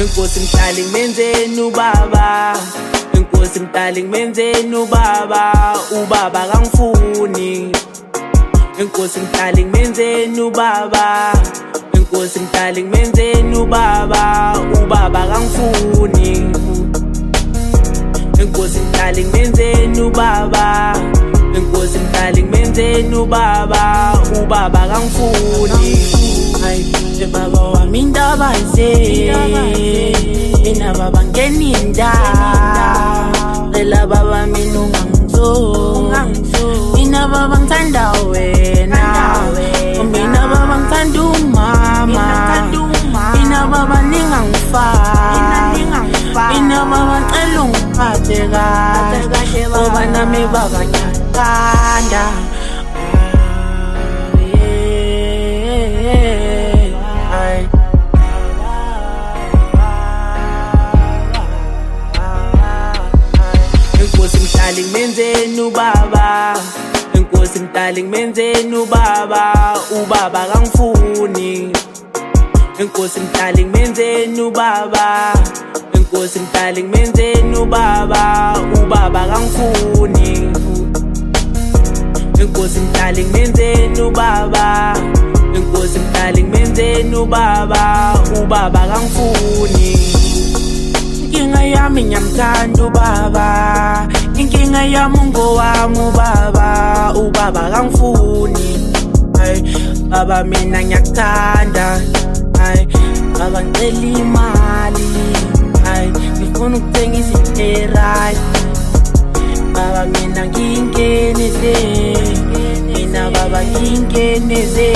Enkosi mdali ngimenzeni ubaba, Enkosi mdali ngimenzeni ubaba, ubaba kangifuni. Enkosi mdali ngimenzeni ubaba, Enkosi mdali ngimenzeni ubaba, ubaba kangifuni. Enkosi mdali ngimenzeni ubaba, Enkosi mdali ngimenzeni ubaba, ubaba kangifuni. Hayi baba wami indaba nje, mina baba ngeninda, cela baba mina ungangizongi, mina baba ngithanda wena, mina baba ngithanda umama, mina baba ningangifaka, mina baba ngicela ungiphathe kahle, ngoba nami baba ngiyakuthanda. Enkosi mdali ngimenzeni ubaba, Enkosi mdali ngimenzeni ubaba, ubaba kangifuni. Enkosi mdali ngimenzeni ubaba, Enkosi mdali ngimenzeni ubaba, ubaba kangifuni. Enkosi mdali ngimenzeni ubaba, Enkosi mdali ngimenzeni ubaba, ubaba kangifuni. Inkinga yami ngiyamthanda ubaba, inkinga yami ngowami ubaba, ubaba kangifuni. Hayi baba mina ngiyakuthanda, hayi baba ngicela imali, hayi ngifuna ukuthenga izinto right. Baba mina ngingeneze, mina baba ngingeneze.